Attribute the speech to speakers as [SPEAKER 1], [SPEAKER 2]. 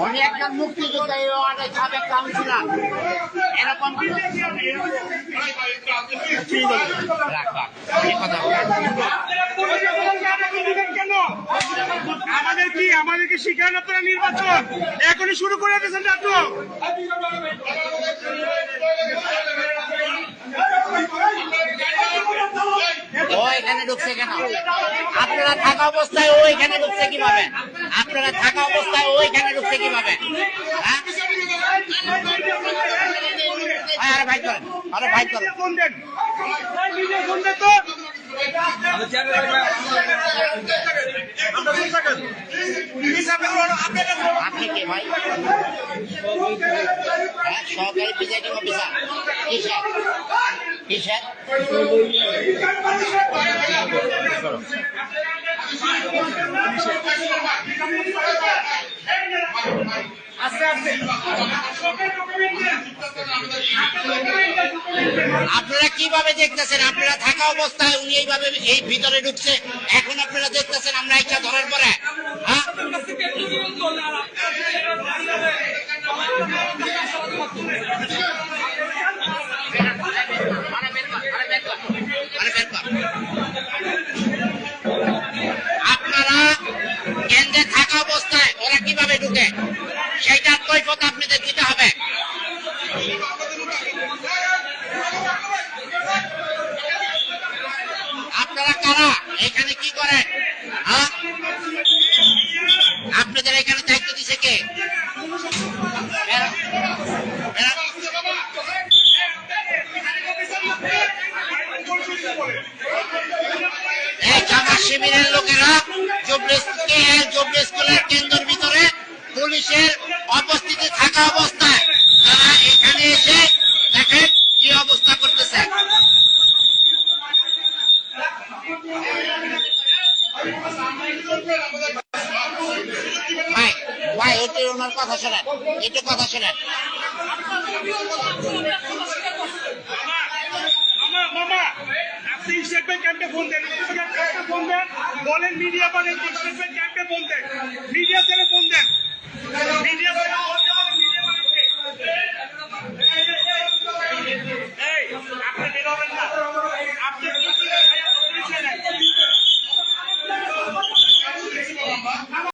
[SPEAKER 1] উনি একজন মুক্তিযোদ্ধা, সাবেক কাউন্সিলর, এরকম
[SPEAKER 2] আমাদেরকে শিখান আপনারা নির্বাচন এখনই শুরু করে দিয়েছেন নাটক।
[SPEAKER 1] ও এখানে ঢুকছে কেন? আপনারা থাকা অবস্থায় ও এখানে ঢুকছে কিভাবে? আপনারা থাকা অবস্থায় ও এখানে ঢুকছে কিভাবে? আরে ভাই করেন, আরে ভাই করেন। আপনি কে ভাই? সহকারী প্রিজাইডিং অফিসার। কিসের কিসের? আপনারা কিভাবে দেখতেছেন? আপনারা থাকা অবস্থায় উনি এইভাবে এই ভিতরে ঢুকছে, এখন আপনারা দেখতেছেন আমরা ইচ্ছা ধরার পরে। আপনারা কেন্দ্রে থাকা অবস্থায় ওরা কিভাবে ঢুকে সেইটার কৈফিয়ত আপনাদের দিতে হবে। আপনারা কারা? এখানে কি করেন? আপনাদের এখানে দায়িত্ব দিছে কে? এই জামাত শিবিরের লোকেরা জুবলি স্কুলের কেন্দ্রের ভিতরে পুলিশের উপস্থিতি থাকা অবস্থায় তারা এখানে এসে দেখেন কি অবস্থা করতেছে। ভাই ভাই একটু ওনার কথা শোনেন, একটু কথা শোনেন।
[SPEAKER 2] স্টেট ব্যাংক ক্যাম্পে ফোন দেন, বলেন মিডিয়া পারেন, স্টেট ব্যাংক ক্যাম্পে ফোন দেন।